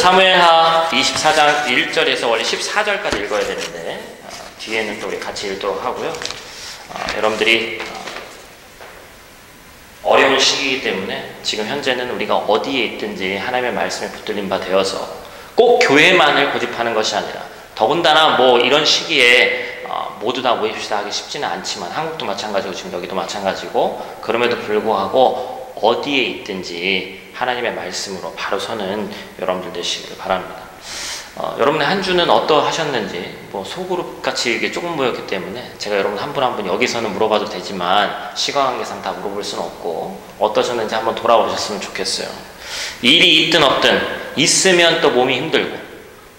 사무엘하 24장 1절에서 원래 14절까지 읽어야 되는데 뒤에는 또 우리 같이 읽도록 하고요. 여러분들이 어려운 시기이기 때문에 지금 현재는 우리가 어디에 있든지 하나님의 말씀에 붙들린 바 되어서 꼭 교회만을 고집하는 것이 아니라, 더군다나 뭐 이런 시기에 모두 다 모입시다 하기 쉽지는 않지만, 한국도 마찬가지고 지금 여기도 마찬가지고, 그럼에도 불구하고 어디에 있든지 하나님의 말씀으로 바로 서는 여러분들 되시기를 바랍니다. 여러분의 한 주는 어떠하셨는지, 뭐 소그룹 같이 이게 조금 모였기 때문에 제가 여러분 한 분 한 분 여기서는 물어봐도 되지만 시간 관계상 다 물어볼 수는 없고, 어떠셨는지 한번 돌아오셨으면 좋겠어요. 일이 있든 없든, 있으면 또 몸이 힘들고,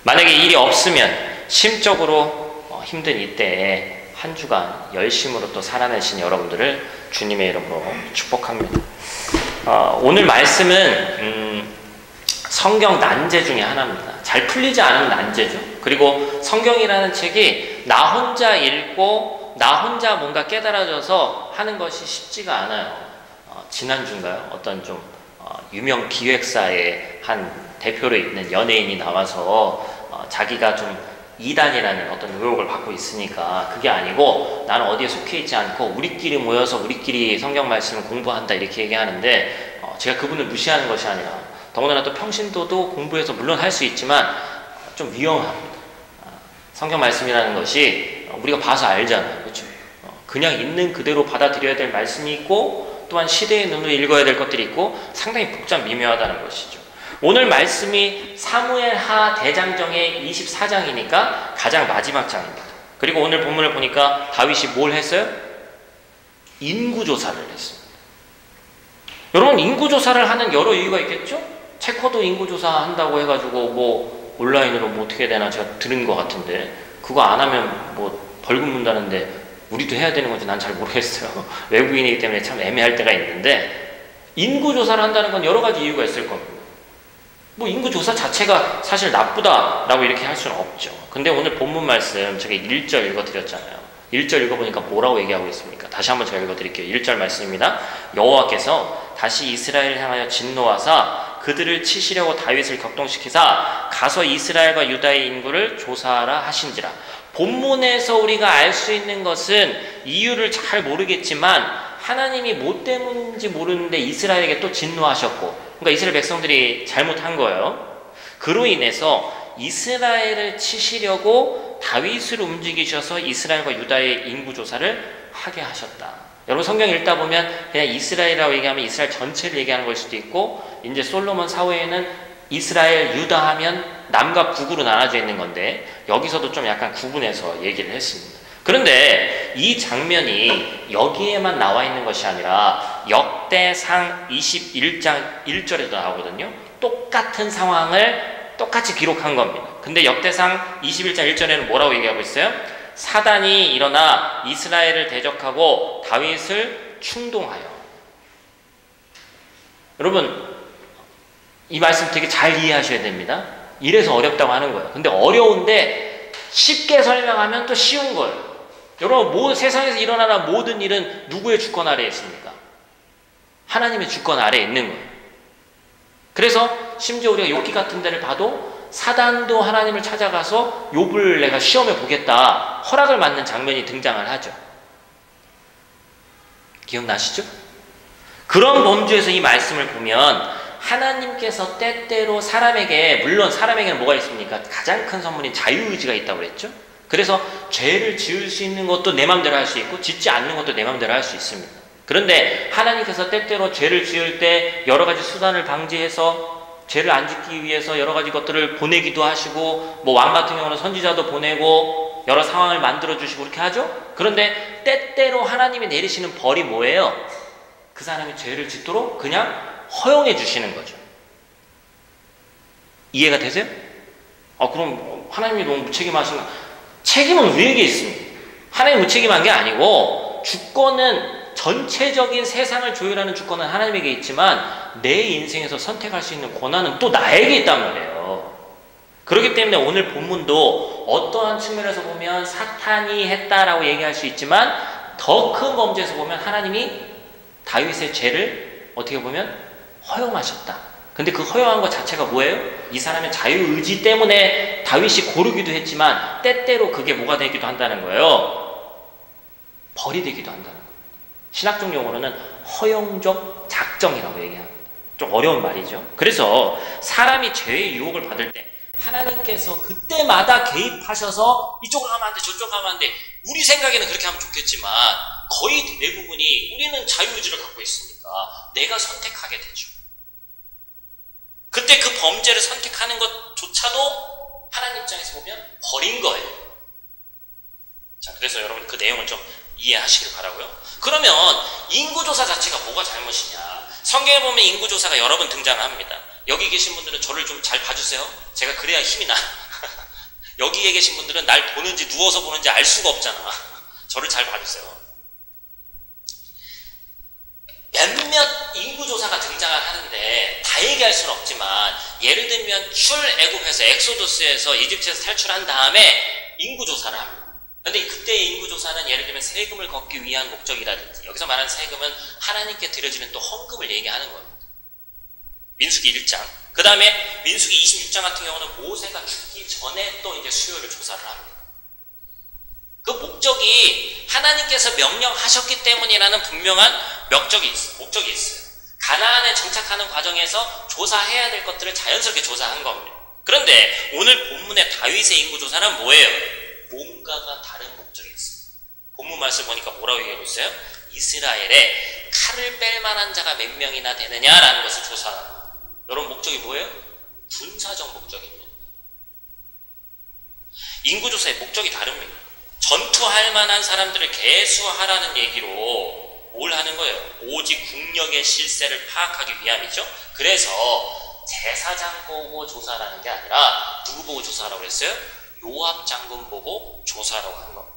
만약에 일이 없으면 심적으로 힘든 이때에 한 주간 열심으로 또 살아내신 여러분들을 주님의 이름으로 축복합니다. 오늘 말씀은 성경 난제 중에 하나입니다. 잘 풀리지 않은 난제죠. 그리고 성경이라는 책이 나 혼자 읽고 나 혼자 뭔가 깨달아져서 하는 것이 쉽지가 않아요. 지난주인가요? 어떤 좀 유명 기획사의 한 대표로 있는 연예인이 나와서 자기가 좀 이단이라는 어떤 의혹을 받고 있으니까, 그게 아니고 나는 어디에 속해 있지 않고 우리끼리 모여서 우리끼리 성경 말씀을 공부한다 이렇게 얘기하는데, 제가 그분을 무시하는 것이 아니라, 더군다나 또 평신도도 공부해서 물론 할 수 있지만 좀 위험합니다. 성경 말씀이라는 것이 우리가 봐서 알잖아요. 그렇죠? 그냥 있는 그대로 받아들여야 될 말씀이 있고, 또한 시대의 눈으로 읽어야 될 것들이 있고, 상당히 복잡 미묘하다는 것이죠. 오늘 말씀이 사무엘하 대장정의 24장이니까 가장 마지막 장입니다. 그리고 오늘 본문을 보니까 다윗이 뭘 했어요? 인구조사를 했습니다. 여러분, 인구조사를 하는 여러 이유가 있겠죠? 체코도 인구조사 한다고 해가지고 뭐 온라인으로 뭐 어떻게 되나 제가 들은 것 같은데, 그거 안 하면 뭐 벌금 문다는데 우리도 해야 되는 건지 난 잘 모르겠어요. 외국인이기 때문에 참 애매할 때가 있는데, 인구조사를 한다는 건 여러 가지 이유가 있을 겁니다. 뭐 인구조사 자체가 사실 나쁘다라고 이렇게 할 수는 없죠. 근데 오늘 본문 말씀 제가 1절 읽어드렸잖아요. 1절 읽어보니까 뭐라고 얘기하고 있습니까? 다시 한번 제가 읽어드릴게요. 1절 말씀입니다. 여호와께서 다시 이스라엘을 향하여 진노하사 그들을 치시려고 다윗을 격동시키사 가서 이스라엘과 유다의 인구를 조사하라 하신지라. 본문에서 우리가 알 수 있는 것은 이유를 잘 모르겠지만 하나님이 뭐 때문인지 모르는데 이스라엘에게 또 진노하셨고, 그러니까 이스라엘 백성들이 잘못한 거예요. 그로 인해서 이스라엘을 치시려고 다윗을 움직이셔서 이스라엘과 유다의 인구조사를 하게 하셨다. 여러분, 성경 읽다 보면 그냥 이스라엘이라고 얘기하면 이스라엘 전체를 얘기하는 걸 수도 있고, 이제 솔로몬 사후에는 이스라엘, 유다 하면 남과 북으로 나눠져 있는 건데, 여기서도 좀 약간 구분해서 얘기를 했습니다. 그런데 이 장면이 여기에만 나와 있는 것이 아니라 역대상 21장 1절에도 나오거든요. 똑같은 상황을 똑같이 기록한 겁니다. 근데 역대상 21장 1절에는 뭐라고 얘기하고 있어요? 사단이 일어나 이스라엘을 대적하고 다윗을 충동하여. 여러분, 이 말씀 되게 잘 이해하셔야 됩니다. 이래서 어렵다고 하는 거예요. 근데 어려운데 쉽게 설명하면 또 쉬운 거예요. 여러분, 세상에서 일어나는 모든 일은 누구의 주권 아래에 있습니까? 하나님의 주권 아래에 있는 거예요. 그래서 심지어 우리가 욥기 같은 데를 봐도 사단도 하나님을 찾아가서 욥을 내가 시험해 보겠다 허락을 받는 장면이 등장을 하죠. 기억나시죠? 그런 범주에서 이 말씀을 보면 하나님께서 때때로 사람에게, 물론 사람에게는 뭐가 있습니까? 가장 큰 선물인 자유의지가 있다고 그랬죠? 그래서 죄를 지을 수 있는 것도 내 마음대로 할 수 있고 짓지 않는 것도 내 마음대로 할 수 있습니다. 그런데 하나님께서 때때로 죄를 지을 때 여러 가지 수단을 방지해서 죄를 안 짓기 위해서 여러 가지 것들을 보내기도 하시고, 뭐 왕 같은 경우는 선지자도 보내고 여러 상황을 만들어 주시고 그렇게 하죠. 그런데 때때로 하나님이 내리시는 벌이 뭐예요? 그 사람이 죄를 짓도록 그냥 허용해 주시는 거죠. 이해가 되세요? 그럼 하나님이 너무 무책임하신 거. 책임은 우리에게 있습니다. 하나님이 무책임한 게 아니고, 주권은 전체적인 세상을 조율하는 주권은 하나님에게 있지만 내 인생에서 선택할 수 있는 권한은 또 나에게 있단 말이에요. 그렇기 때문에 오늘 본문도 어떠한 측면에서 보면 사탄이 했다라고 얘기할 수 있지만, 더 큰 범죄에서 보면 하나님이 다윗의 죄를 어떻게 보면 허용하셨다. 근데 그 허용한 것 자체가 뭐예요? 이 사람의 자유의지 때문에 다윗이 고르기도 했지만 때때로 그게 뭐가 되기도 한다는 거예요. 벌이 되기도 한다는 거예요. 신학적 용어로는 허용적 작정이라고 얘기합니다. 좀 어려운 말이죠. 그래서 사람이 죄의 유혹을 받을 때 하나님께서 그때마다 개입하셔서 이쪽으로 가면 안 돼, 저쪽으로 가면 안 돼. 우리 생각에는 그렇게 하면 좋겠지만 거의 대부분이 우리는 자유의지를 갖고 있으니까 내가 선택하게 되죠. 그때 그 범죄를 선택하는 것조차도 하나님 입장에서 보면 벌인 거예요. 자, 그래서 여러분 그 내용을 좀 이해하시길 바라고요. 그러면 인구조사 자체가 뭐가 잘못이냐? 성경에 보면 인구조사가 여러 번 등장합니다. 여기 계신 분들은 저를 좀 잘 봐주세요. 제가 그래야 힘이 나. 여기에 계신 분들은 날 보는지 누워서 보는지 알 수가 없잖아. 저를 잘 봐주세요. 몇몇 인구조사가 등장을 하는데 다 얘기할 수는 없지만 예를 들면 출애굽해서 엑소더스에서 이집트에서 탈출한 다음에 인구조사를 합니다. 그런데 그때의 인구조사는 예를 들면 세금을 걷기 위한 목적이라든지 여기서 말하는 세금은 하나님께 드려지는 또 헌금을 얘기하는 겁니다. 민수기 1장. 그 다음에 민수기 26장 같은 경우는 모세가 죽기 전에 또 이제 수요를 조사를 합니다. 그 목적이 하나님께서 명령하셨기 때문이라는 분명한 목적이 있어요. 가나안에 정착하는 과정에서 조사해야 될 것들을 자연스럽게 조사한 겁니다. 그런데 오늘 본문의 다윗의 인구조사는 뭐예요? 뭔가가 다른 목적이 있어요. 본문 말씀 보니까 뭐라고 얘기하고 있어요? 이스라엘에 칼을 뺄 만한 자가 몇 명이나 되느냐라는 것을 조사하는 거예요. 여러분 목적이 뭐예요? 군사적 목적입니다. 인구조사의 목적이 다릅니다. 전투할 만한 사람들을 계수하라는 얘기로 뭘 하는 거예요? 오직 국력의 실세를 파악하기 위함이죠. 그래서 제사장 보고 조사라는 게 아니라 누구 보고 조사라고 했어요? 요압 장군 보고 조사라고 한 겁니다.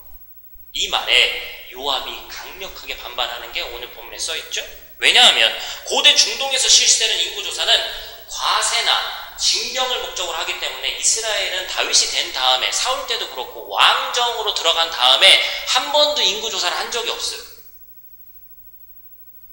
이 말에 요압이 강력하게 반발하는 게 오늘 본문에 써있죠. 왜냐하면 고대 중동에서 실시되는 인구조사는 과세나 징병을 목적으로 하기 때문에 이스라엘은 다윗이 된 다음에 사울 때도 그렇고 왕정으로 들어간 다음에 한 번도 인구조사를 한 적이 없어요.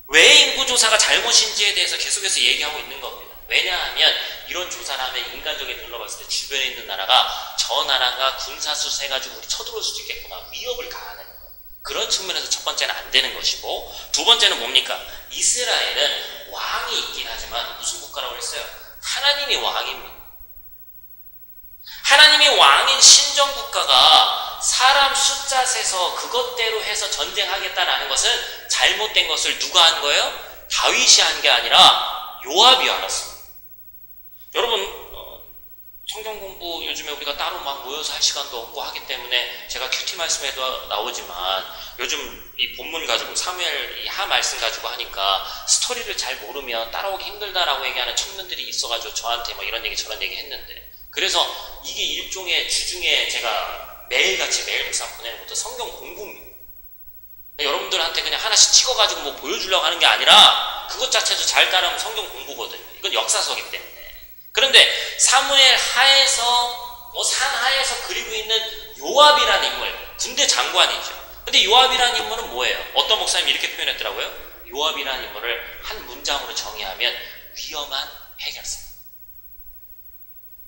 왜 인구조사가 잘못인지에 대해서 계속해서 얘기하고 있는 겁니다. 왜냐하면 이런 조사를 하면 인간적인 눈으로 봤을 때 주변에 있는 나라가 저 나라가 군사수사 해가지고 우리 쳐들어올 수도 있겠구나 위협을 가하는 거예요. 그런 측면에서 첫 번째는 안 되는 것이고 두 번째는 뭡니까? 이스라엘은 왕이 있긴 하지만 무슨 국가라고 했어요? 하나님이 왕입니다. 하나님이 왕인 신정국가가 사람 숫자 세서 그것대로 해서 전쟁하겠다라는 것은 잘못된 것을 누가 한 거예요? 다윗이 한 게 아니라 요압이 알았습니다. 여러분 성경 공부 요즘에 우리가 따로 막 모여서 할 시간도 없고 하기 때문에 제가 큐티 말씀에도 나오지만 요즘 이 본문 가지고 사무엘 이 하 말씀 가지고 하니까 스토리를 잘 모르면 따라오기 힘들다라고 얘기하는 청년들이 있어가지고 저한테 뭐 이런 얘기 저런 얘기 했는데 그래서 이게 일종의 주중에 제가 매일같이 매일 묵상 보내는 것도 성경 공부입니다. 여러분들한테 그냥 하나씩 찍어가지고 뭐 보여주려고 하는 게 아니라 그것 자체도 잘 따르면 성경 공부거든요. 이건 역사서이기 때문에. 그런데 사무엘 하에서 산 하에서 그리고 있는 요압이라는 인물, 군대 장관이죠. 근데 요압이라는 인물은 뭐예요? 어떤 목사님이 이렇게 표현했더라고요. 요압이라는 인물을 한 문장으로 정의하면 위험한 해결사.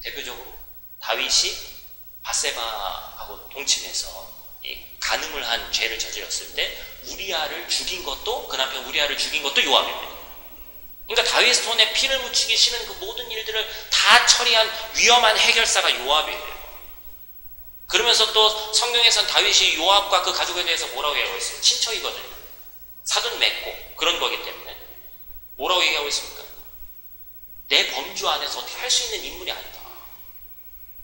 대표적으로 다윗이 밧세바하고 동침해서 간음을 한 죄를 저질렀을 때 우리아를 죽인 것도 그 남편 우리아를 죽인 것도 요압입니다. 그러니까 다윗 손에 피를 묻히기 싫은 그 모든 일들을 다 처리한 위험한 해결사가 요압이에요. 그러면서 또 성경에선 다윗이 요압과 그 가족에 대해서 뭐라고 얘기하고 있어요? 친척이거든요. 사돈 맺고 그런 거기 때문에 뭐라고 얘기하고 있습니까? 내 범주 안에서 어떻게 할 수 있는 인물이 아니다.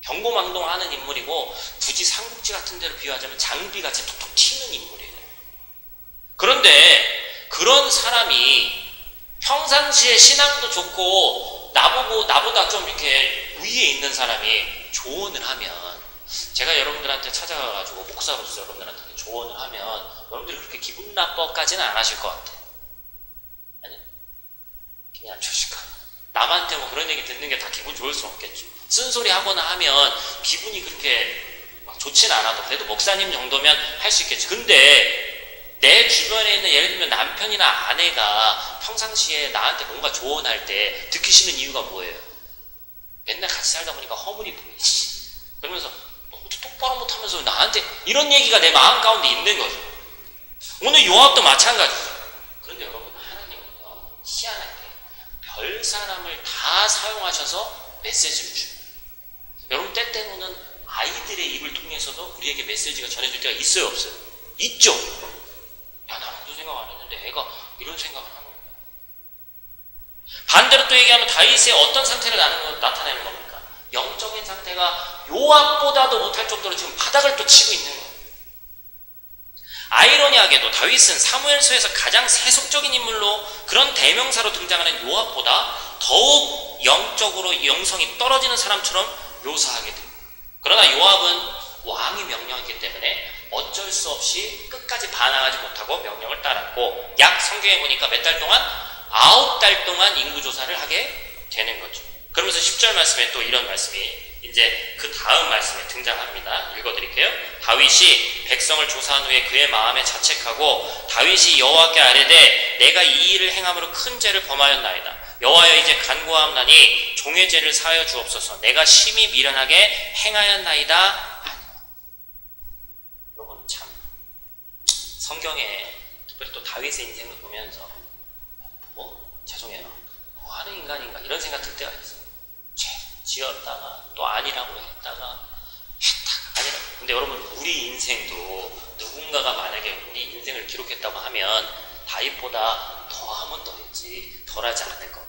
경고망동하는 인물이고 굳이 삼국지 같은 데로 비유하자면 장비같이 톡톡 튀는 인물이에요. 그런데 그런 사람이 평상시에 신앙도 좋고 나보다 좀 이렇게 위에 있는 사람이 조언을 하면 제가 여러분들한테 찾아가가지고 목사로서 여러분들한테 조언을 하면 여러분들이 그렇게 기분 나빠까지는 안 하실 것 같아요. 아니? 기분이 안 좋으실까? 남한테 뭐 그런 얘기 듣는 게 다 기분 좋을 수는 없겠죠. 쓴소리 하거나 하면 기분이 그렇게 막 좋진 않아도 그래도 목사님 정도면 할 수 있겠죠. 근데 내 주변에 있는 예를 들면 남편이나 아내가 평상시에 나한테 뭔가 조언할 때 듣기 싫은 이유가 뭐예요? 맨날 같이 살다 보니까 허물이 보이지. 그러면서 똑바로 못하면서 나한테 이런 얘기가 내 마음 가운데 있는 거죠. 오늘 요압도 마찬가지죠. 그런데 여러분, 하나님은요, 희한하게 별 사람을 다 사용하셔서 메시지를 줍니다. 여러분, 때때로는 아이들의 입을 통해서도 우리에게 메시지가 전해질 때가 있어요, 없어요? 있죠. 야, 나는 그런 생각 안 했는데 애가 이런 생각을 하는 거야. 반대로 또 얘기하면 다윗의 어떤 상태를 나타내는 겁니까? 영적인 상태가 요압보다도 못할 정도로 지금 바닥을 또 치고 있는 거예요. 아이러니하게도 다윗은 사무엘서에서 가장 세속적인 인물로 그런 대명사로 등장하는 요압보다 더욱 영적으로 영성이 떨어지는 사람처럼 묘사하게 됩니다. 그러나 요압은 왕이 명령했기 때문에 어쩔 수 없이 끝까지 반항하지 못하고 명령을 따랐고, 약 성경에 보니까 몇 달 동안 9달 동안 인구조사를 하게 되는 거죠. 그러면서 10절 말씀에 또 이런 말씀이 이제 그 다음 말씀에 등장합니다. 읽어드릴게요. 다윗이 백성을 조사한 후에 그의 마음에 자책하고 다윗이 여호와께 아뢰되 내가 이 일을 행함으로 큰 죄를 범하였나이다. 여호와여, 이제 간구하옵나니 종의 죄를 사하여 주옵소서. 내가 심히 미련하게 행하였나이다. 여러분, 참 성경에 특별히 또 다윗의 인생을 보면서 죄송해요, 뭐 하는 인간인가 이런 생각 들 때가 있어요. 죄 지었다가 또 아니라고 했다가 아니라. 근데 여러분, 우리 인생도 누군가가 만약에 우리 인생을 기록했다고 하면 다윗보다 더하면 더했지 덜하지 않을 겁니다.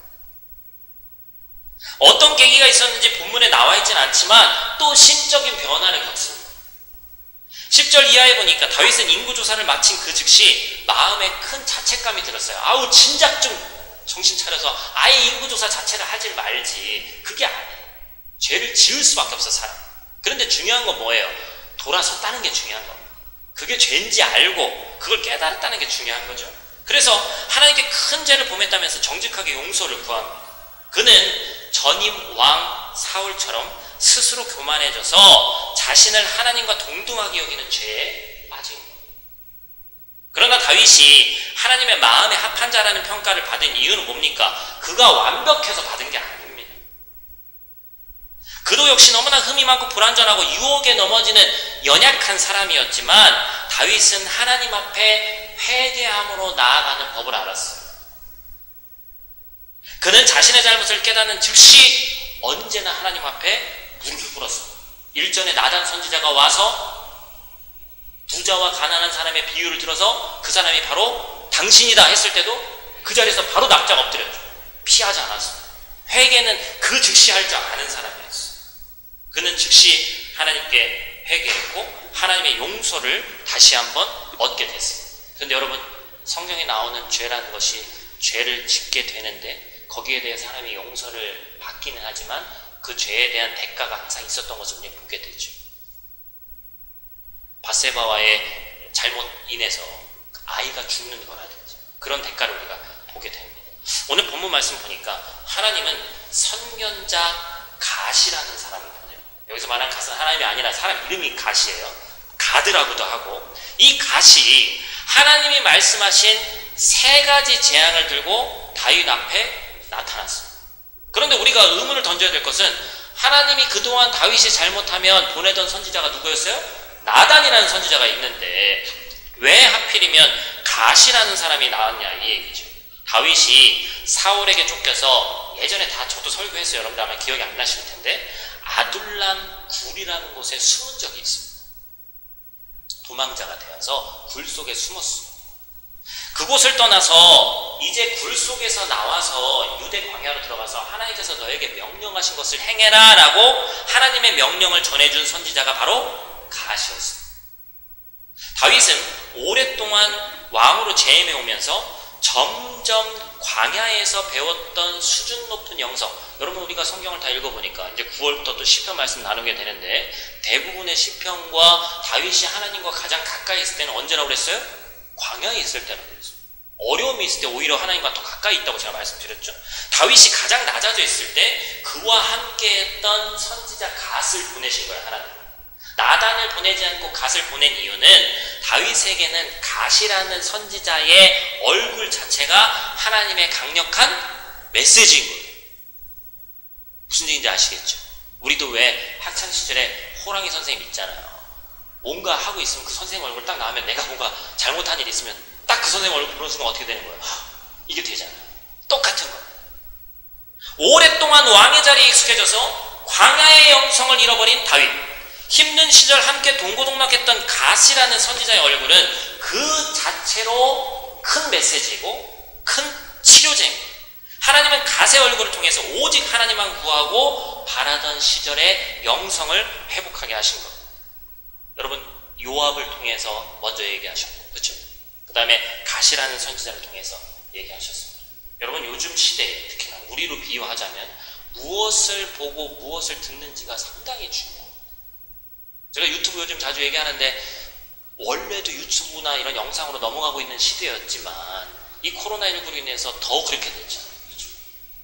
어떤 계기가 있었는지 본문에 나와 있지는 않지만 또 심적인 변화를 겪습니다. 10절 이하에 보니까 다윗은 인구조사를 마친 그 즉시 마음에 큰 자책감이 들었어요. 아우, 진작 좀 정신 차려서 아예 인구조사 자체를 하지 말지. 그게 아니에요. 죄를 지을 수밖에 없어, 사람. 그런데 중요한 건 뭐예요? 돌아섰다는 게 중요한 겁니다. 그게 죄인지 알고 그걸 깨달았다는 게 중요한 거죠. 그래서 하나님께 큰 죄를 범했다면서 정직하게 용서를 구합니다. 그는 전임 왕 사울처럼 스스로 교만해져서 자신을 하나님과 동등하게 여기는 죄에 빠진 겁니다. 그러나 다윗이 하나님의 마음에 합한 자라는 평가를 받은 이유는 뭡니까? 그가 완벽해서 받은 게 아닙니다. 그도 역시 너무나 흠이 많고 불완전하고 유혹에 넘어지는 연약한 사람이었지만 다윗은 하나님 앞에 회개함으로 나아가는 법을 알았어요. 그는 자신의 잘못을 깨닫는 즉시 언제나 하나님 앞에 무릎을 꿇었습니다. 일전에 나단 선지자가 와서 부자와 가난한 사람의 비유를 들어서 그 사람이 바로 당신이다 했을 때도 그 자리에서 바로 납작 엎드렸죠. 피하지 않았습니다. 회개는 그 즉시 할 줄 아는 사람이었어요. 그는 즉시 하나님께 회개했고 하나님의 용서를 다시 한번 얻게 됐습니다. 그런데 여러분, 성경에 나오는 죄라는 것이 죄를 짓게 되는데 거기에 대해서 하나님의 용서를 받기는 하지만 그 죄에 대한 대가가 항상 있었던 것을 우리는 보게 되죠. 바세바와의 잘못 인해서 아이가 죽는 거라든지 그런 대가를 우리가 보게 됩니다. 오늘 본문 말씀 보니까 하나님은 선견자 갓이라는 사람을 보내요. 여기서 말한 갓은 하나님이 아니라 사람 이름이 갓이에요. 가드라고도 하고, 이 갓이 하나님이 말씀하신 3가지 재앙을 들고 다윗 앞에 나타났습니다. 그런데 우리가 의문을 던져야 될 것은 하나님이 그동안 다윗이 잘못하면 보내던 선지자가 누구였어요? 나단이라는 선지자가 있는데 왜 하필이면 갓이라는 사람이 나왔냐, 이 얘기죠. 다윗이 사울에게 쫓겨서, 예전에 다 저도 설교했어요. 여러분들 아마 기억이 안 나실 텐데 아둘람 굴이라는 곳에 숨은 적이 있습니다. 도망자가 되어서 굴 속에 숨었습니다. 그곳을 떠나서 이제 굴 속에서 나와서 유대 광야로 들어가서 하나님께서 너에게 명령하신 것을 행해라 라고 하나님의 명령을 전해준 선지자가 바로 갓이었습니다. 다윗은 오랫동안 왕으로 재임해 오면서 점점 광야에서 배웠던 수준 높은 영성, 여러분 우리가 성경을 다 읽어보니까 이제 9월부터 또 시편 말씀 나누게 되는데 대부분의 시편과 다윗이 하나님과 가장 가까이 있을 때는 언제라고 그랬어요? 광야에 있을 때라고 그랬어요. 어려움이 있을 때 오히려 하나님과 더 가까이 있다고 제가 말씀드렸죠. 다윗이 가장 낮아져 있을 때 그와 함께 했던 선지자 갓을 보내신 거예요. 하나님 나단을 보내지 않고 갓을 보낸 이유는 다윗에게는 갓이라는 선지자의 얼굴 자체가 하나님의 강력한 메시지인 거예요. 무슨 얘기인지 아시겠죠? 우리도 왜 학창시절에 호랑이 선생님 있잖아요. 뭔가 하고 있으면 그 선생님 얼굴 딱 나오면 내가 뭔가 잘못한 일 있으면 딱 그 선생님 얼굴 보는 순간 어떻게 되는 거예요? 이게 되잖아요. 똑같은 거예요. 오랫동안 왕의 자리에 익숙해져서 광야의 영성을 잃어버린 다윗, 힘든 시절 함께 동고동락했던 갓이라는 선지자의 얼굴은 그 자체로 큰 메시지고 큰 치료제입니다. 하나님은 갓의 얼굴을 통해서 오직 하나님만 구하고 바라던 시절의 영성을 회복하게 하신 겁니다. 여러분, 요압을 통해서 먼저 얘기하셨고, 그렇죠? 그 다음에 갓이라는 선지자를 통해서 얘기하셨습니다. 여러분, 요즘 시대에 특히나 우리로 비유하자면 무엇을 보고 무엇을 듣는지가 상당히 중요해요. 제가 유튜브 요즘 자주 얘기하는데 원래도 유튜브나 이런 영상으로 넘어가고 있는 시대였지만 이 코로나19로 인해서 더 그렇게 됐죠. 그렇죠?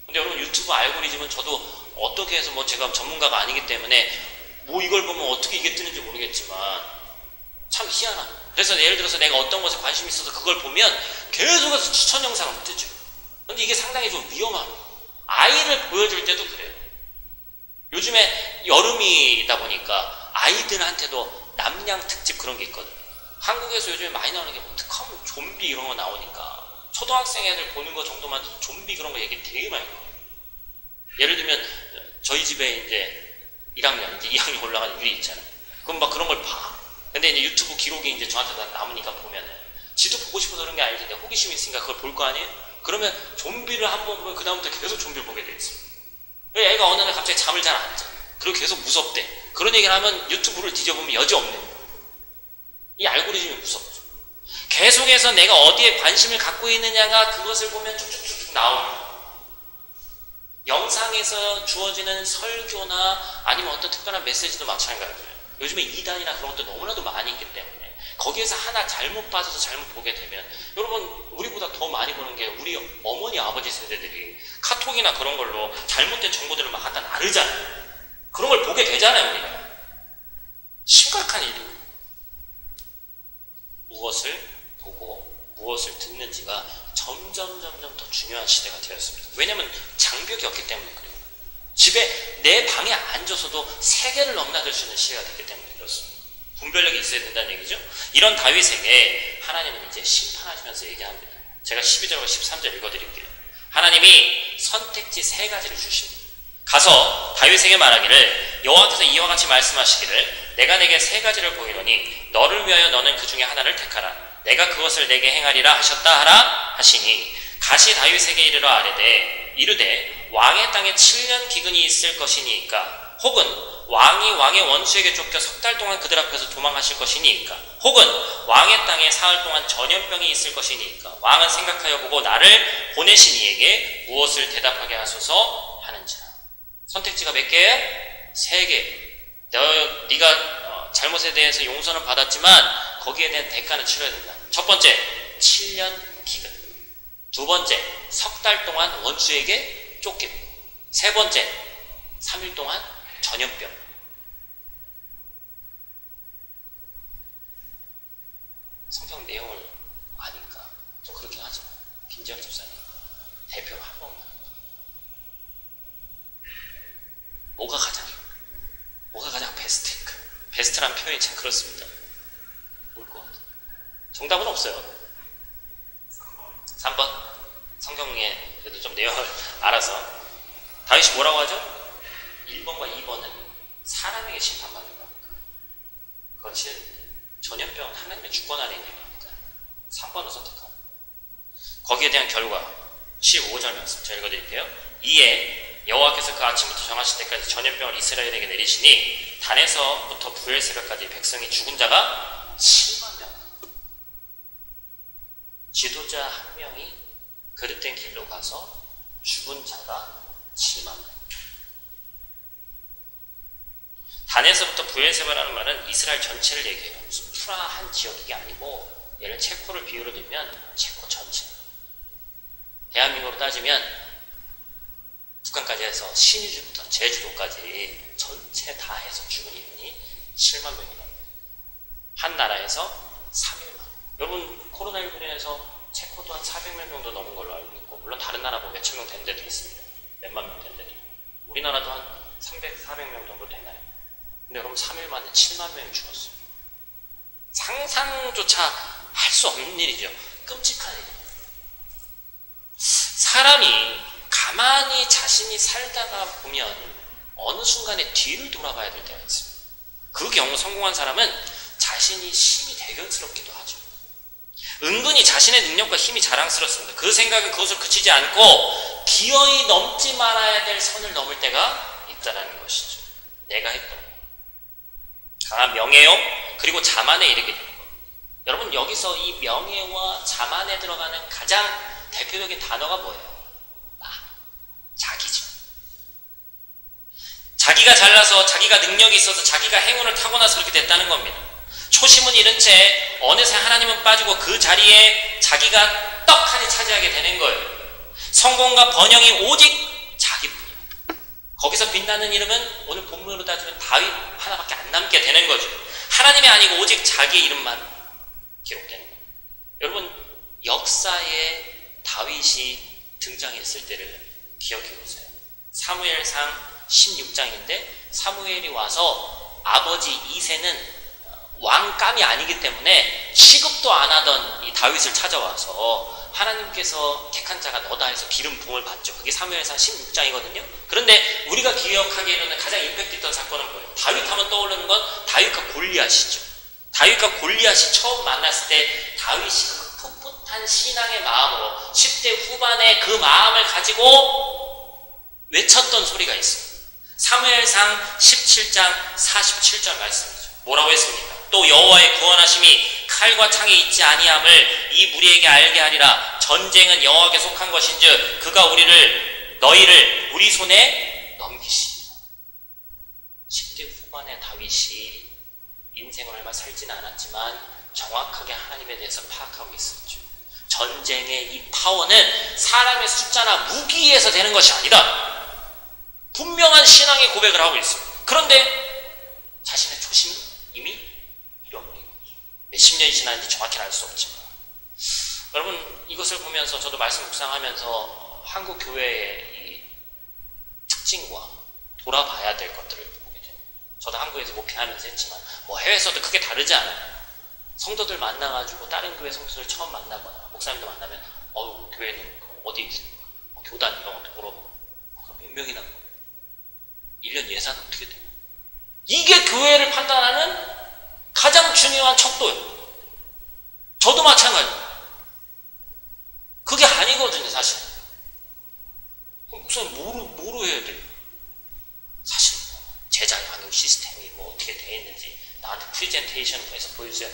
근데 여러분, 유튜브 알고리즘은 저도 어떻게 해서 제가 전문가가 아니기 때문에 이걸 보면 어떻게 이게 뜨는지 모르겠지만 참 희한합니다. 그래서 예를 들어서 내가 어떤 것에 관심이 있어서 그걸 보면 계속해서 추천 영상을 뜨죠. 근데 이게 상당히 좀 위험합니다. 아이를 보여줄 때도 그래요. 요즘에 여름이다 보니까 아이들한테도 남양 특집 그런 게 있거든요. 한국에서 요즘에 많이 나오는 게 특허면 좀비 이런 거 나오니까 초등학생 애들 보는 거 정도만 좀비 그런 거 얘기 되게 많이 나와요. 예를 들면 저희 집에 이제 1학년, 이제 2학년 올라가는 유리 있잖아요. 그럼 막 그런 걸 봐. 근데 이제 유튜브 기록이 이제 저한테 다 남으니까 보면은 지도 보고 싶어서 그런 게 아닐 텐데 호기심이 있으니까 그걸 볼 거 아니에요? 그러면 좀비를 한번 보면 그다음부터 계속 좀비를 보게 돼 있어요. 왜 애가 어느 날 갑자기 잠을 잘 안 자. 그리고 계속 무섭대. 그런 얘기를 하면 유튜브를 뒤져보면 여지 없네. 이 알고리즘이 무섭죠. 계속해서 내가 어디에 관심을 갖고 있느냐가 그것을 보면 쭉쭉쭉 나옵니다. 영상에서 주어지는 설교나 아니면 어떤 특별한 메시지도 마찬가지예요. 요즘에 이단이나 그런 것도 너무나도 많이 있기 때문에 거기에서 하나 잘못 빠져서 잘못 보게 되면 여러분, 우리보다 더 많이 보는 게 우리 어머니 아버지 세대들이 카톡이나 그런 걸로 잘못된 정보들을 막 갖다 나르잖아요. 그런 걸 보게 되잖아요. 우리가 심각한 일이에요. 무엇을 보고 무엇을 듣는지가 점점 더 중요한 시대가 되었습니다. 왜냐하면 장벽이 없기 때문에 그래요. 집에 내 방에 앉아서도 세계를 넘나들 수 있는 시대가 됐기 때문에 그렇습니다. 분별력이 있어야 된다는 얘기죠. 이런 다윗에게 하나님은 이제 심판하시면서 얘기합니다. 제가 12절과 13절 읽어드릴게요. 하나님이 선택지 3가지를 주십니다. 가서 다윗에게 말하기를 여호와께서 이와 같이 말씀하시기를 내가 내게 3가지를 보이노니 너를 위하여 너는 그 중에 하나를 택하라. 내가 그것을 내게 행하리라 하셨다 하라 하시니 갓이 다윗에게 이르되 왕의 땅에 7년 기근이 있을 것이니까 혹은 왕이 왕의 원수에게 쫓겨 3달 동안 그들 앞에서 도망하실 것이니까 혹은 왕의 땅에 사흘 동안 전염병이 있을 것이니까 왕은 생각하여 보고 나를 보내신 이에게 무엇을 대답하게 하소서 하는지라. 선택지가 몇 개예요? 3개. 네가 잘못에 대해서 용서는 받았지만 거기에 대한 대가는 치러야 된다. 첫 번째, 7년 기근. 두 번째, 3달 동안 원수에게 쫓기고. 세 번째, 3일 동안 전염병. 성경 내용을 아니까 좀 그렇긴 하죠. 김지영 집사님, 대표로 한 번만. 뭐가 가장 베스트일까? 베스트란 표현이 참 그렇습니다. 뭘 것 같아요? 정답은 없어요. 3번. 성경에 그래도 좀 내용을 알아서. 다윗이 뭐라고 하죠? 1번과 2번은 사람에게 심판받는 겁니까? 그건 전염병은 하나님의 주권 아래 있는 겁니까? 3번을 선택하고. 거기에 대한 결과 15절 말씀 제가 읽어드릴게요. 이에 여호와께서 그 아침부터 정하실 때까지 전염병을 이스라엘에게 내리시니 단에서부터 부엘세바까지 백성이 죽은 자가 7만 명. 지도자 한 명이 그릇된 길로 가서 죽은 자가 7만 명. 단에서부터 부엘세바라는 말은 이스라엘 전체를 얘기해요. 무슨 프라 한 지역이 아니고 얘를 체코를 비유로 들면 체코 전체. 대한민국으로 따지면 북한까지 해서 신의주부터 제주도까지 전체 다 해서 죽은 인원이 7만 명이랍니다. 한 나라에서 3일 만에. 여러분 코로나19로 인해서 체코도 한 400명 정도 넘은 걸로 알고 있고, 물론 다른 나라 뭐 몇천 명 된 데도 있습니다. 몇만 명 된 데도 있고. 우리나라도 한 300, 400명 정도 되나요? 근데 여러분 3일 만에 7만 명이 죽었어요. 상상조차 할 수 없는 일이죠. 끔찍한 일입니다. 사람이 가만히 자신이 살다가 보면 어느 순간에 뒤를 돌아봐야 될 때가 있습니다. 그 경우 성공한 사람은 자신이 심히 대견스럽기도 하죠. 은근히 자신의 능력과 힘이 자랑스럽습니다. 그 생각은 그것을 그치지 않고 기어이 넘지 말아야 될 선을 넘을 때가 있다는 것이죠. 내가 했던 강한 명예욕 그리고 자만에 이르게 되는 것. 여러분 여기서 이 명예와 자만에 들어가는 가장 대표적인 단어가 뭐예요? 자기죠. 자기가 잘나서 자기가 능력이 있어서 자기가 행운을 타고나서 그렇게 됐다는 겁니다. 초심은 잃은 채 어느새 하나님은 빠지고 그 자리에 자기가 떡하니 차지하게 되는 거예요. 성공과 번영이 오직 자기뿐이야. 거기서 빛나는 이름은 오늘 본문으로 따지면 다윗 하나밖에 안 남게 되는 거죠. 하나님이 아니고 오직 자기의 이름만 기록되는 거예요. 여러분 역사에 다윗이 등장했을 때를 기억해 보세요. 사무엘상 16장인데 사무엘이 와서 아버지 이새는 왕감이 아니기 때문에 취급도 안 하던 이 다윗을 찾아와서 하나님께서 택한 자가 너다 해서 기름 부음을 받죠. 그게 사무엘상 16장이거든요. 그런데 우리가 기억하기에는 가장 임팩트 있던 사건은 뭐예요? 다윗 하면 떠오르는 건 다윗과 골리앗이죠. 다윗과 골리앗이 처음 만났을 때 다윗이 그 풋풋한 신앙의 마음으로 10대 후반에 그 마음을 가지고 외쳤던 소리가 있습니다. 사무엘상 17장 47절 말씀이죠. 뭐라고 했습니까? 또 여호와의 구원하심이 칼과 창에 있지 아니함을 이 무리에게 알게 하리라. 전쟁은 여호와께 속한 것인즉 그가 너희를 우리 손에 넘기시리라. 10대 후반의 다윗이 인생을 얼마 살지는 않았지만 정확하게 하나님에 대해서 파악하고 있었죠. 전쟁의 이 파워는 사람의 숫자나 무기에서 되는 것이 아니다. 분명한 신앙의 고백을 하고 있습니다. 그런데 자신의 초심은 이미 잃어버린 거죠. 몇십 년이 지났는지 정확히는 알 수 없지만 여러분 이것을 보면서 저도 말씀 묵상하면서 한국 교회의 이 특징과 돌아봐야 될 것들을 보게 됩니다. 저도 한국에서 목회하면서 했지만 뭐 해외에서도 크게 다르지 않아요. 성도들 만나가지고 다른 교회 성도들 처음 만나거나 목사님도 만나면 교회는 어디 있습니까? 교단 이런 것도 물어보고 몇 명이나 1년 예산 어떻게 돼요? 이게 교회를 판단하는 가장 중요한 척도예요. 저도 마찬가지예요. 그게 아니거든요, 사실. 그럼 목사님 뭐로 해야 돼요? 사실 제자 양육 시스템이 뭐 어떻게 돼 있는지 나한테 프레젠테이션을 해서 보여주세요.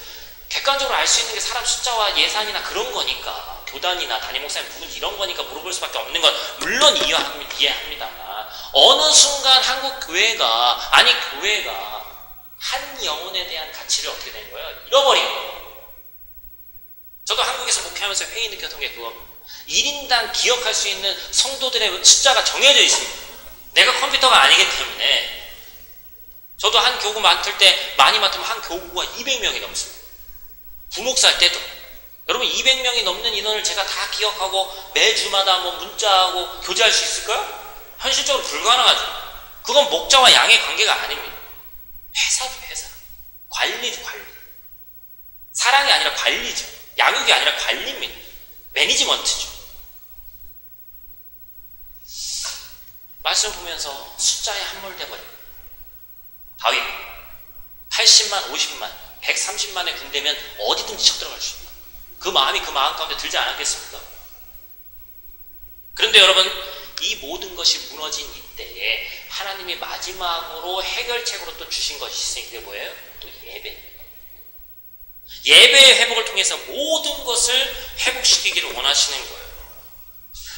객관적으로 알 수 있는 게 사람 숫자와 예산이나 그런 거니까 교단이나 담임 목사님 누군지 이런 거니까 물어볼 수밖에 없는 건 물론 이해합니다. 어느 순간 한국 교회가 한 영혼에 대한 가치를 어떻게 되는 거예요? 잃어버린 거예요. 저도 한국에서 목회하면서 회의 느꼈던 게 그겁니다. 1인당 기억할 수 있는 성도들의 숫자가 정해져 있습니다. 내가 컴퓨터가 아니기 때문에 저도 한 교구 맡을 때 많이 맡으면 한 교구가 200명이 넘습니다. 부목사 할 때도 여러분 200명이 넘는 인원을 제가 다 기억하고 매주마다 뭐 문자하고 교제할 수 있을까요? 현실적으로 불가능하죠. 그건 목자와 양의 관계가 아닙니다. 회사도 회사. 관리죠, 관리. 사랑이 아니라 관리죠. 양육이 아니라 관리입니다. 매니지먼트죠. 말씀 보면서 숫자에 함몰돼버려요. 다윗 80만, 50만, 130만의 군대면 어디든지 쳐들어갈 수 있다. 그 마음이 그 마음 가운데 들지 않았겠습니까? 그런데 여러분 이 모든 것이 무너진 이때에 하나님이 마지막으로 해결책으로 또 주신 것이 있으니 그게 뭐예요? 또 예배입니다. 예배의 회복을 통해서 모든 것을 회복시키기를 원하시는 거예요.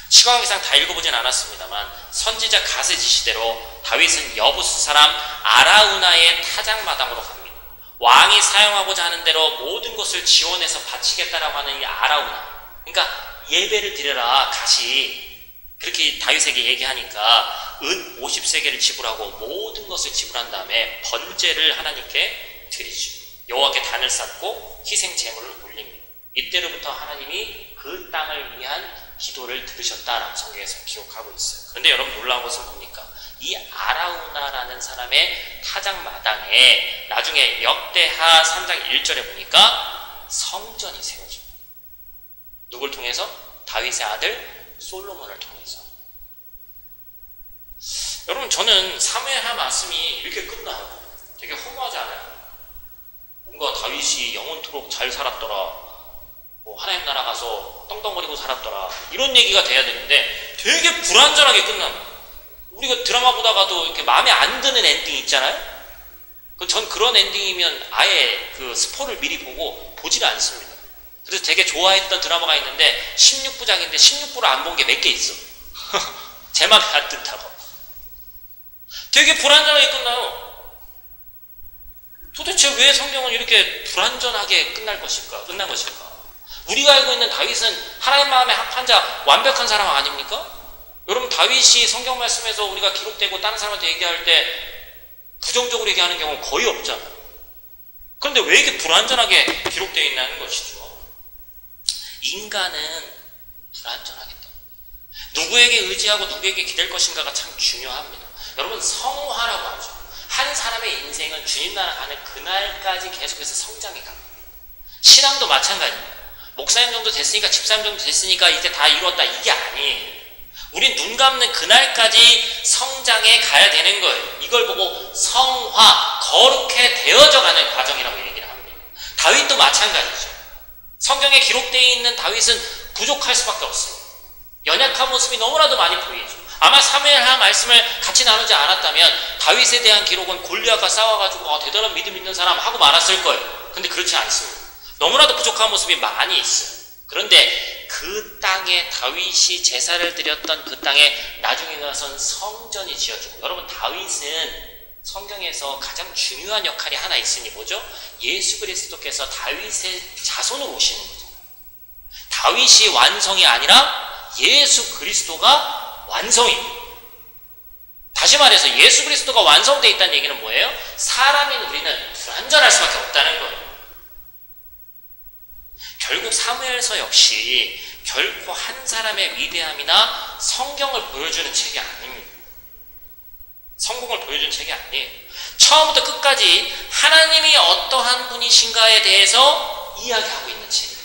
시간관계상 다 읽어보진 않았습니다만 선지자 갓의 지시대로 다윗은 여부스 사람 아라우나의 타작마당으로 갑니다. 왕이 사용하고자 하는 대로 모든 것을 지원해서 바치겠다라고 하는 이 아라우나, 그러니까 예배를 드려라 갓이 그렇게 다윗에게 얘기하니까 은 50세겔을 지불하고 모든 것을 지불한 다음에 번제를 하나님께 드리죠. 여호와께 단을 쌓고 희생 제물을 올립니다. 이때로부터 하나님이 그 땅을 위한 기도를 들으셨다라고 성경에서 기록하고 있어요. 그런데 여러분 놀라운 것은 뭡니까? 이 아라우나라는 사람의 타작마당에 나중에 역대하 3장 1절에 보니까 성전이 세워집니다. 누굴 통해서? 다윗의 아들 솔로몬을 통해서. 여러분 저는 사무엘하 말씀이 이렇게 끝나요. 되게 허무하지 않아요? 뭔가 다윗이 영원토록 잘 살았더라, 하나님 나라 가서 떵떵거리고 살았더라, 이런 얘기가 돼야 되는데 되게 불완전하게 끝납니다. 우리가 드라마 보다가도 이렇게 마음에 안 드는 엔딩 있잖아요? 전 그런 엔딩이면 아예 그 스포를 미리 보고 보지를 않습니다. 그래서 되게 좋아했던 드라마가 있는데 16부작인데 16부를 안 본 게 몇 개 있어. 제 마음에 안 든다고. 되게 불완전하게 끝나요. 도대체 왜 성경은 이렇게 불완전하게 끝난 것일까? 우리가 알고 있는 다윗은 하나님 마음에 합한 자, 완벽한 사람 아닙니까? 여러분 다윗이 성경 말씀에서 우리가 기록되고 다른 사람한테 얘기할 때 부정적으로 얘기하는 경우는 거의 없잖아요. 그런데 왜 이렇게 불완전하게 기록되어 있는 것이죠? 인간은 불완전하겠다. 누구에게 의지하고 누구에게 기댈 것인가가 참 중요합니다. 여러분 성화라고 하죠. 한 사람의 인생은 주님 나라 가는 그날까지 계속해서 성장해 갑니다. 신앙도 마찬가지입니다. 목사님 정도 됐으니까, 집사님 정도 됐으니까 이제 다 이루었다, 이게 아니에요. 우린 눈 감는 그날까지 성장해 가야 되는 거예요. 이걸 보고 성화, 거룩해 되어져 가는 과정이라고 얘기를 합니다. 다윗도 마찬가지죠. 성경에 기록되어 있는 다윗은 부족할 수밖에 없습니다. 연약한 모습이 너무나도 많이 보이죠. 아마 사무엘하 말씀을 같이 나누지 않았다면 다윗에 대한 기록은 골리앗과 싸워가지고 대단한 믿음 있는 사람 하고 말았을 거예요. 근데 그렇지 않습니다. 너무나도 부족한 모습이 많이 있어요. 그런데 그 땅에 다윗이 제사를 드렸던 그 땅에 나중에 가선 성전이 지어지고, 여러분 다윗은 성경에서 가장 중요한 역할이 하나 있으니 뭐죠? 예수 그리스도께서 다윗의 자손으로 오시는 거죠. 다윗이 완성이 아니라 예수 그리스도가 완성입니다. 다시 말해서 예수 그리스도가 완성되어 있다는 얘기는 뭐예요? 사람인 우리는 불완전할 수밖에 없다는 거예요. 결국 사무엘서 역시 결코 한 사람의 위대함이나 성경을 보여주는 책이 아닙니다. 성공을 보여주는 책이 아니에요. 처음부터 끝까지 하나님이 어떠한 분이신가에 대해서 이야기하고 있는 책이에요.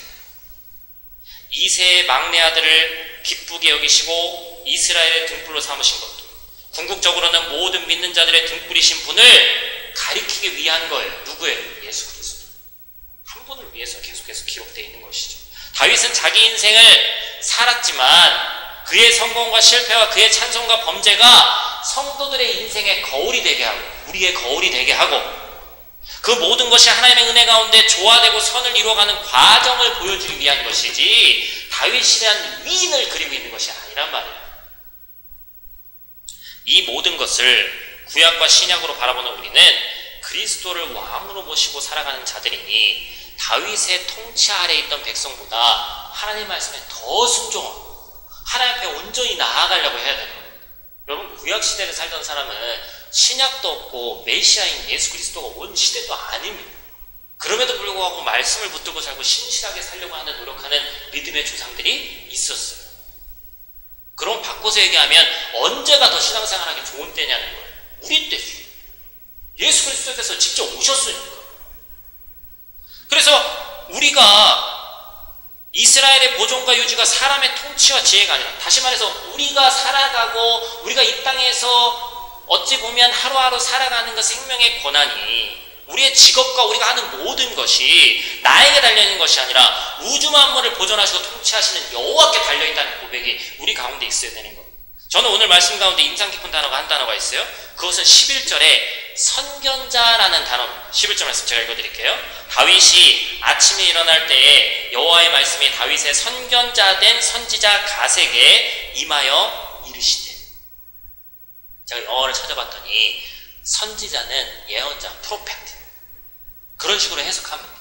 이새의 막내 아들을 기쁘게 여기시고 이스라엘의 등불로 삼으신 것도, 궁극적으로는 모든 믿는 자들의 등불이신 분을 가리키기 위한 거예요. 누구예요? 예수 그리스도. 한 분을 위해서 계속해서 기록되어 있는 것이죠. 다윗은 자기 인생을 살았지만 그의 성공과 실패와 그의 찬송과 범죄가 성도들의 인생의 거울이 되게 하고, 우리의 거울이 되게 하고, 그 모든 것이 하나님의 은혜 가운데 조화되고 선을 이루어가는 과정을 보여주기 위한 것이지 다윗이란 위인을 그리고 있는 것이 아니란 말이에요. 이 모든 것을 구약과 신약으로 바라보는 우리는 그리스도를 왕으로 모시고 살아가는 자들이니 다윗의 통치 아래에 있던 백성보다 하나님 말씀에 더 순종하고 하나님 앞에 온전히 나아가려고 해야 되는 겁니다. 여러분 구약시대를 살던 사람은 신약도 없고 메시아인 예수 그리스도가 온 시대도 아닙니다. 그럼에도 불구하고 말씀을 붙들고 살고 신실하게 살려고 하는 노력하는 믿음의 조상들이 있었어요. 그럼 바꿔서 얘기하면 언제가 더 신앙생활하기 좋은 때냐는 거예요. 우리 때죠. 예수 그리스도께서 직접 오셨으니까. 그래서 우리가 이스라엘의 보존과 유지가 사람의 통치와 지혜가 아니라, 다시 말해서 우리가 살아가고 우리가 이 땅에서 어찌 보면 하루하루 살아가는 그 생명의 권한이, 우리의 직업과 우리가 하는 모든 것이 나에게 달려있는 것이 아니라 우주 만물을 보존하시고 통치하시는 여호와께 달려있다는 고백이 우리 가운데 있어야 되는 겁니다. 저는 오늘 말씀 가운데 인상 깊은 단어가 한 단어가 있어요. 그것은 11절에 선견자라는 단어입니다. 11절 말씀 제가 읽어드릴게요. 다윗이 아침에 일어날 때에 여호와의 말씀이 다윗의 선견자 된 선지자 가세에게 임하여 이르시되. 제가 영어를 찾아봤더니 선지자는 예언자, 프로페트, 그런 식으로 해석합니다.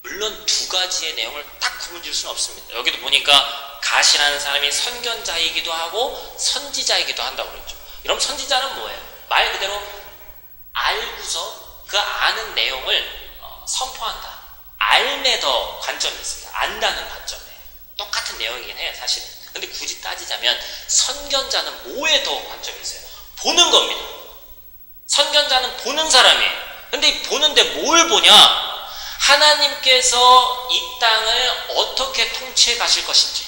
물론 두 가지의 내용을 딱 구분질 수는 없습니다. 여기도 보니까 갓이라는 사람이 선견자이기도 하고 선지자이기도 한다고 그랬죠. 그럼 선지자는 뭐예요? 말 그대로 알고서 그 아는 내용을 알매 더 관점이 있습니다. 안다는 관점에. 똑같은 내용이긴 해요, 사실은. 근데 굳이 따지자면 선견자는 뭐에 더 관점이 있어요? 보는 겁니다. 선견자는 보는 사람이에요. 근데 이 보는데 뭘 보냐? 하나님께서 이 땅을 어떻게 통치해 가실 것인지,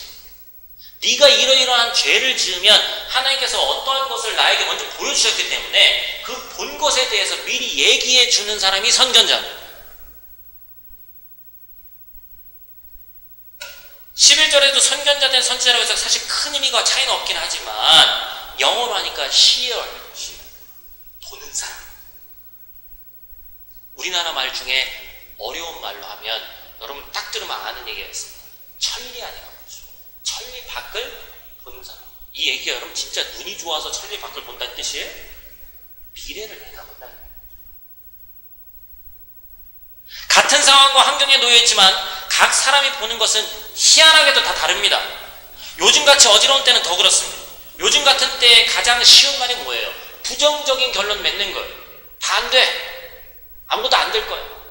네가 이러이러한 죄를 지으면 하나님께서 어떠한 것을 나에게 먼저 보여주셨기 때문에 그 본 것에 대해서 미리 얘기해 주는 사람이 선견자입니다. 11절에도 선견자된 선지자라고 해서 사실 큰 의미가 차이는 없긴 하지만 영어로 하니까 seer, 보는 사람. 우리나라 말 중에 어려운 말로 하면 여러분 딱 들으면 아는 얘기가 있습니다. 천리아니라고 그러죠. 천리 밖을 보는 사람. 이 얘기가 여러분 진짜 눈이 좋아서 천리 밖을 본다는 뜻이에요? 미래를 내다본다는 거예요. 같은 상황과 환경에 놓여있지만 각 사람이 보는 것은 희한하게도 다 다릅니다. 요즘같이 어지러운 때는 더 그렇습니다. 요즘 같은 때에 가장 쉬운 말이 뭐예요? 부정적인 결론 맺는 거예요. 다 안 돼. 아무것도 안 될 거예요.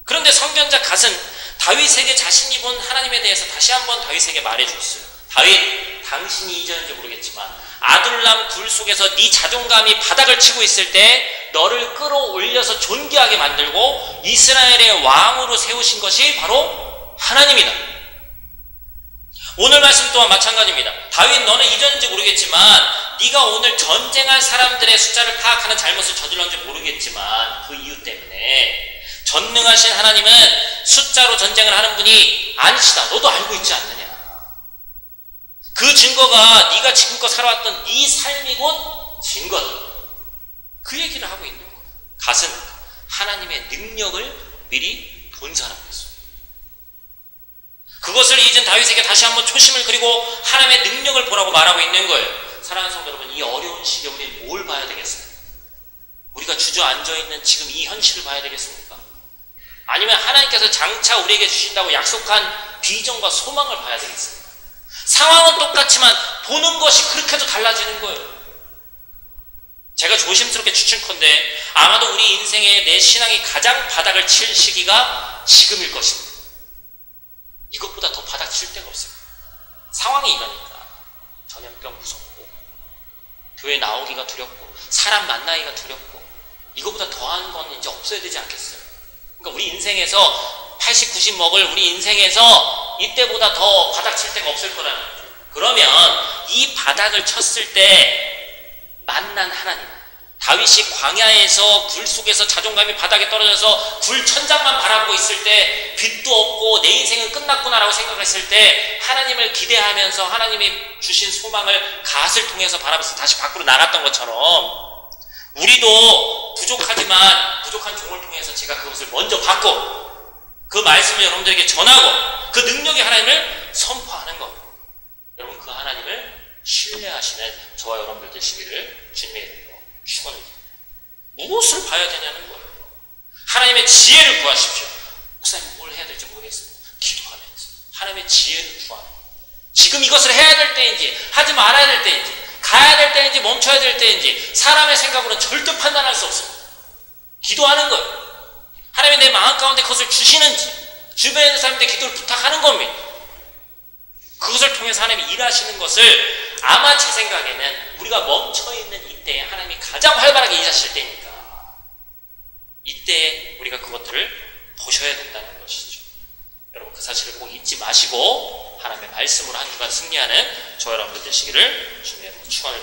그런데 선견자 갓은 다윗에게 자신이 본 하나님에 대해서 다시 한번 다윗에게 말해줬어요. 다윗, 당신이 잊었는지 모르겠지만 아둘람 굴 속에서 네 자존감이 바닥을 치고 있을 때 너를 끌어올려서 존귀하게 만들고 이스라엘의 왕으로 세우신 것이 바로 하나님이다. 오늘 말씀 또한 마찬가지입니다. 다윗, 너는 잊었는지 모르겠지만 네가 오늘 전쟁할 사람들의 숫자를 파악하는 잘못을 저질렀는지 모르겠지만 그 이유 때문에 전능하신 하나님은 숫자로 전쟁을 하는 분이 아니시다. 너도 알고 있지 않느냐. 그 증거가 네가 지금껏 살아왔던 네 삶이 곧 증거다. 그 얘기를 하고 있는 거예요. 갓은 하나님의 능력을 미리 본 사람이었어요. 그것을 잊은 다윗에게 다시 한번 초심을 그리고 하나님의 능력을 보라고 말하고 있는 거예요. 사랑하는 성도 여러분, 이 어려운 시기에 우리는 뭘 봐야 되겠습니까? 우리가 주저앉아있는 지금 이 현실을 봐야 되겠습니까? 아니면 하나님께서 장차 우리에게 주신다고 약속한 비전과 소망을 봐야 되겠습니까? 상황은 똑같지만 보는 것이 그렇게도 달라지는 거예요. 제가 조심스럽게 추측컨대 아마도 우리 인생에 내 신앙이 가장 바닥을 칠 시기가 지금일 것입니다. 이것보다 더 바닥 칠 데가 없습니다. 상황이 이러니까 전염병 무섭고 교회 나오기가 두렵고 사람 만나기가 두렵고 이것보다 더한 건 이제 없어야 되지 않겠어요? 그러니까 우리 인생에서 80, 90 먹을 우리 인생에서 이때보다 더 바닥 칠 데가 없을 거라는 거죠. 그러면 이 바닥을 쳤을 때 만난 하나님, 다윗이 광야에서 굴 속에서 자존감이 바닥에 떨어져서 굴 천장만 바라보고 있을 때 빛도 없고 내 인생은 끝났구나라고 생각했을 때 하나님을 기대하면서 하나님이 주신 소망을 갓을 통해서 바라보면서 다시 밖으로 나갔던 것처럼 우리도 부족하지만 부족한 종을 통해서 제가 그것을 먼저 받고 그 말씀을 여러분들에게 전하고 그 능력의 하나님을 선포하는 것. 여러분 그 하나님을 신뢰하시는 저와 여러분들 되시기를 주님의 축원합니다. 무엇을 봐야 되냐는 거예요. 하나님의 지혜를 구하십시오. 목사님 뭘 해야 될지 모르겠습니다. 기도하면서 하나님의 지혜를 구하는 거예요. 지금 이것을 해야 될 때인지 하지 말아야 될 때인지 가야 될 때인지 멈춰야 될 때인지 사람의 생각으로는 절대 판단할 수 없습니다. 기도하는 거예요. 하나님이 내 마음 가운데 그것을 주시는지 주변에 있는 사람들의 기도를 부탁하는 겁니다. 그것을 통해서 하나님이 일하시는 것을 아마 제 생각에는 우리가 멈춰있는 이때에 하나님이 가장 활발하게 일하실 때니까 이때에 우리가 그것들을 보셔야 된다는 것이죠. 여러분 그 사실을 꼭 잊지 마시고 하나님의 말씀으로 한 주간 승리하는 저와 여러분들 되시기를 주님의 축원을